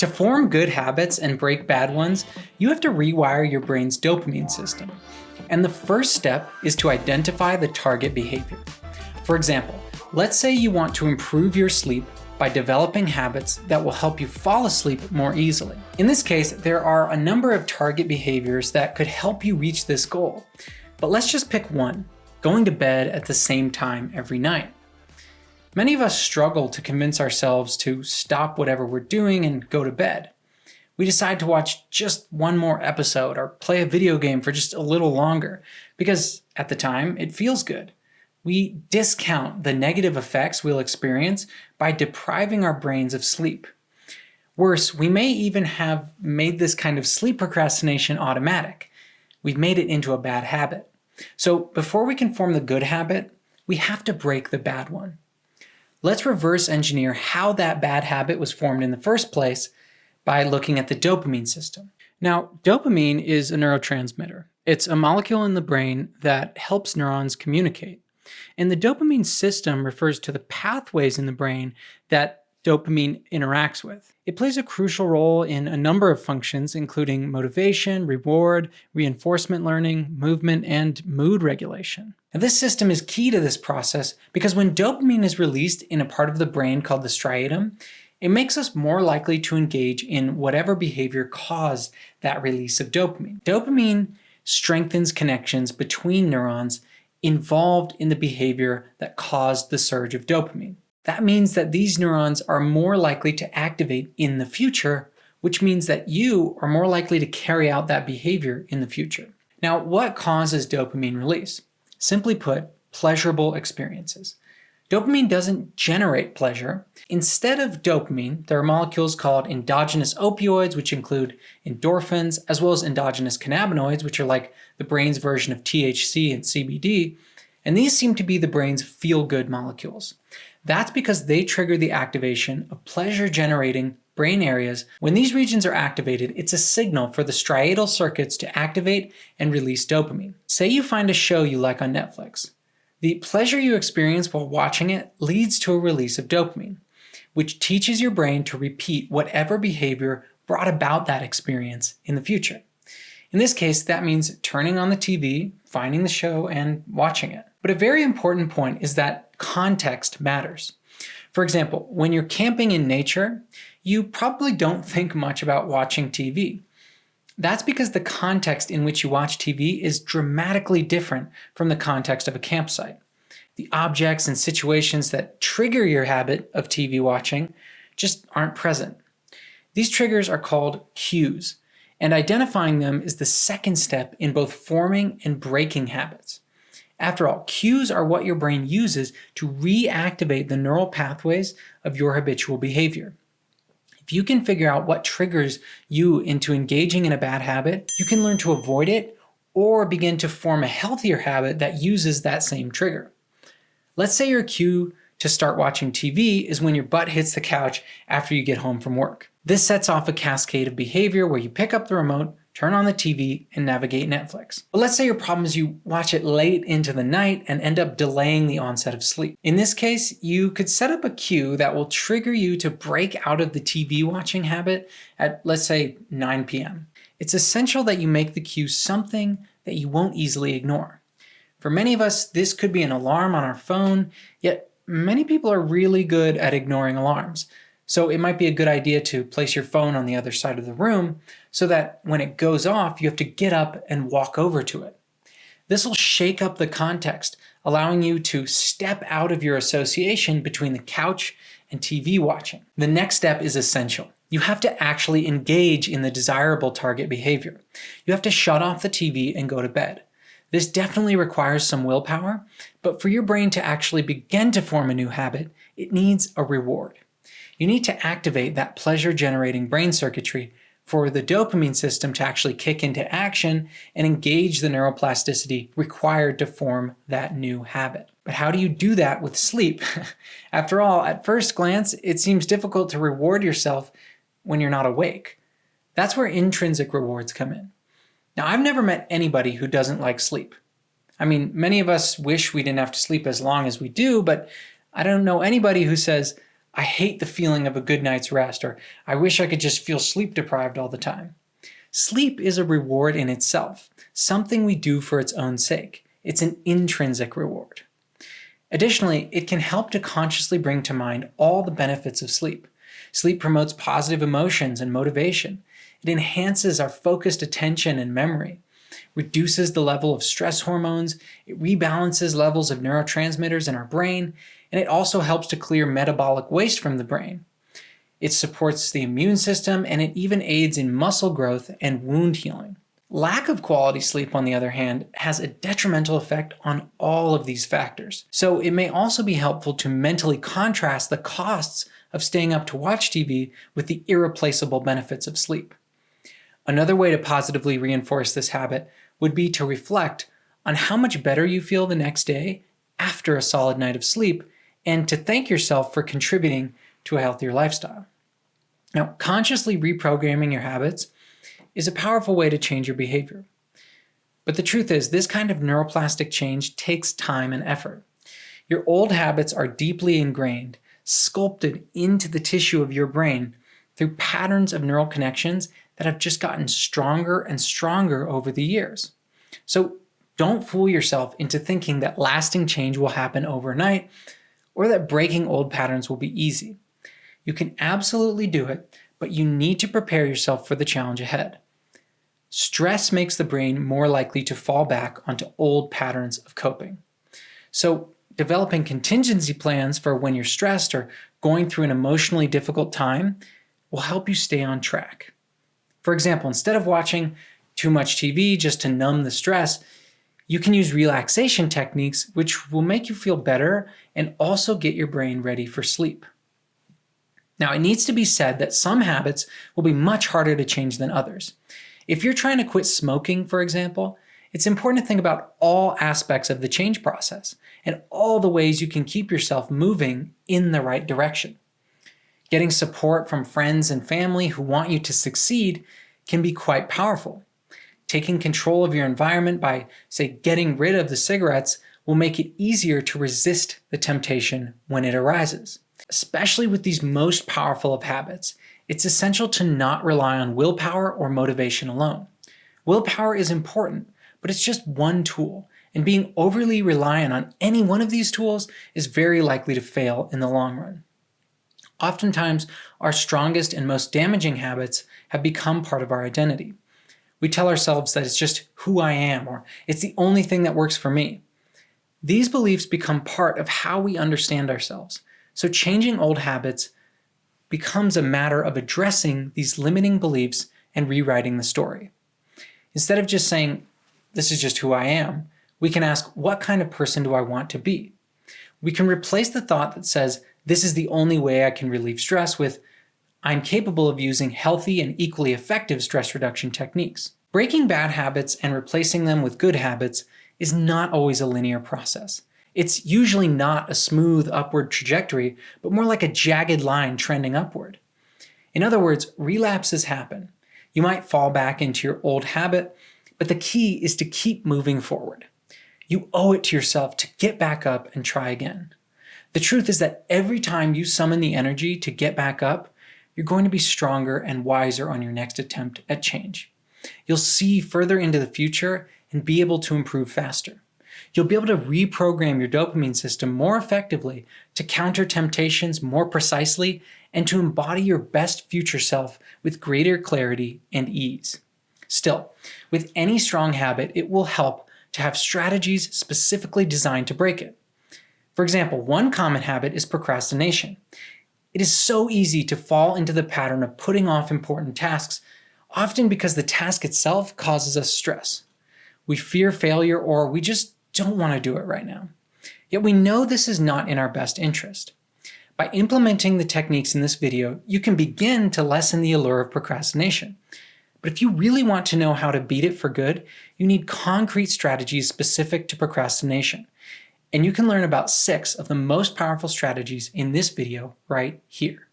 To form good habits and break bad ones, you have to rewire your brain's dopamine system. And the first step is to identify the target behavior. For example, let's say you want to improve your sleep by developing habits that will help you fall asleep more easily. In this case, there are a number of target behaviors that could help you reach this goal. But let's just pick one: going to bed at the same time every night. Many of us struggle to convince ourselves to stop whatever we're doing and go to bed. We decide to watch just one more episode or play a video game for just a little longer because at the time it feels good. We discount the negative effects we'll experience by depriving our brains of sleep. Worse, we may even have made this kind of sleep procrastination automatic. We've made it into a bad habit. So before we can form the good habit, we have to break the bad one. Let's reverse engineer how that bad habit was formed in the first place by looking at the dopamine system. Now, dopamine is a neurotransmitter. It's a molecule in the brain that helps neurons communicate. And the dopamine system refers to the pathways in the brain that dopamine interacts with. It plays a crucial role in a number of functions, including motivation, reward, reinforcement learning, movement, and mood regulation. Now, this system is key to this process because when dopamine is released in a part of the brain called the striatum, it makes us more likely to engage in whatever behavior caused that release of dopamine. Dopamine strengthens connections between neurons involved in the behavior that caused the surge of dopamine. That means that these neurons are more likely to activate in the future, which means that you are more likely to carry out that behavior in the future. Now, what causes dopamine release? Simply put, pleasurable experiences. Dopamine doesn't generate pleasure. Instead of dopamine, there are molecules called endogenous opioids, which include endorphins, as well as endogenous cannabinoids, which are like the brain's version of THC and CBD. And these seem to be the brain's feel-good molecules. That's because they trigger the activation of pleasure-generating brain areas. When these regions are activated, it's a signal for the striatal circuits to activate and release dopamine. Say you find a show you like on Netflix. The pleasure you experience while watching it leads to a release of dopamine, which teaches your brain to repeat whatever behavior brought about that experience in the future. In this case, that means turning on the TV, finding the show, and watching it. But a very important point is that context matters. For example, when you're camping in nature, you probably don't think much about watching TV. That's because the context in which you watch TV is dramatically different from the context of a campsite. The objects and situations that trigger your habit of TV watching just aren't present. These triggers are called cues, and identifying them is the second step in both forming and breaking habits. After all, cues are what your brain uses to reactivate the neural pathways of your habitual behavior. If you can figure out what triggers you into engaging in a bad habit, you can learn to avoid it or begin to form a healthier habit that uses that same trigger. Let's say your cue to start watching TV is when your butt hits the couch after you get home from work. This sets off a cascade of behavior where you pick up the remote, turn on the TV, and navigate Netflix. But let's say your problem is you watch it late into the night and end up delaying the onset of sleep. In this case, you could set up a cue that will trigger you to break out of the TV watching habit at, let's say, 9 p.m. It's essential that you make the cue something that you won't easily ignore. For many of us, this could be an alarm on our phone, yet many people are really good at ignoring alarms. So it might be a good idea to place your phone on the other side of the room so that when it goes off, you have to get up and walk over to it. This will shake up the context, allowing you to step out of your association between the couch and TV watching. The next step is essential. You have to actually engage in the desirable target behavior. You have to shut off the TV and go to bed. This definitely requires some willpower, but for your brain to actually begin to form a new habit, it needs a reward. You need to activate that pleasure-generating brain circuitry for the dopamine system to actually kick into action and engage the neuroplasticity required to form that new habit. But how do you do that with sleep? After all, at first glance, it seems difficult to reward yourself when you're not awake. That's where intrinsic rewards come in. Now, I've never met anybody who doesn't like sleep. I mean, many of us wish we didn't have to sleep as long as we do, but I don't know anybody who says, "I hate the feeling of a good night's rest," or "I wish I could just feel sleep deprived all the time." Sleep is a reward in itself, something we do for its own sake. It's an intrinsic reward. Additionally, it can help to consciously bring to mind all the benefits of sleep. Sleep promotes positive emotions and motivation. It enhances our focused attention and memory, reduces the level of stress hormones, it rebalances levels of neurotransmitters in our brain, and it also helps to clear metabolic waste from the brain. It supports the immune system, and it even aids in muscle growth and wound healing. Lack of quality sleep, on the other hand, has a detrimental effect on all of these factors. So it may also be helpful to mentally contrast the costs of staying up to watch TV with the irreplaceable benefits of sleep. Another way to positively reinforce this habit would be to reflect on how much better you feel the next day after a solid night of sleep, and to thank yourself for contributing to a healthier lifestyle. Now, consciously reprogramming your habits is a powerful way to change your behavior. But the truth is, this kind of neuroplastic change takes time and effort. Your old habits are deeply ingrained, sculpted into the tissue of your brain through patterns of neural connections that have just gotten stronger and stronger over the years. So don't fool yourself into thinking that lasting change will happen overnight, or that breaking old patterns will be easy. You can absolutely do it, but you need to prepare yourself for the challenge ahead. Stress makes the brain more likely to fall back onto old patterns of coping. So developing contingency plans for when you're stressed or going through an emotionally difficult time will help you stay on track. For example, instead of watching too much TV just to numb the stress, you can use relaxation techniques which will make you feel better and also get your brain ready for sleep. Now, it needs to be said that some habits will be much harder to change than others. If you're trying to quit smoking, for example, it's important to think about all aspects of the change process and all the ways you can keep yourself moving in the right direction. Getting support from friends and family who want you to succeed can be quite powerful. Taking control of your environment by, say, getting rid of the cigarettes will make it easier to resist the temptation when it arises. Especially with these most powerful of habits, it's essential to not rely on willpower or motivation alone. Willpower is important, but it's just one tool, and being overly reliant on any one of these tools is very likely to fail in the long run. Oftentimes, our strongest and most damaging habits have become part of our identity. We tell ourselves that it's just who I am, or it's the only thing that works for me. These beliefs become part of how we understand ourselves. So changing old habits becomes a matter of addressing these limiting beliefs and rewriting the story. Instead of just saying, "This is just who I am," we can ask, "What kind of person do I want to be?" We can replace the thought that says, "This is the only way I can relieve stress," with, "I'm capable of using healthy and equally effective stress reduction techniques." Breaking bad habits and replacing them with good habits is not always a linear process. It's usually not a smooth upward trajectory, but more like a jagged line trending upward. In other words, relapses happen. You might fall back into your old habit, but the key is to keep moving forward. You owe it to yourself to get back up and try again. The truth is that every time you summon the energy to get back up, you're going to be stronger and wiser on your next attempt at change. You'll see further into the future and be able to improve faster. You'll be able to reprogram your dopamine system more effectively to counter temptations more precisely and to embody your best future self with greater clarity and ease. Still, with any strong habit, it will help to have strategies specifically designed to break it. For example, one common habit is procrastination. It is so easy to fall into the pattern of putting off important tasks, often because the task itself causes us stress. We fear failure, or we just don't want to do it right now. Yet we know this is not in our best interest. By implementing the techniques in this video, you can begin to lessen the allure of procrastination. But if you really want to know how to beat it for good, you need concrete strategies specific to procrastination. And you can learn about 6 of the most powerful strategies in this video right here.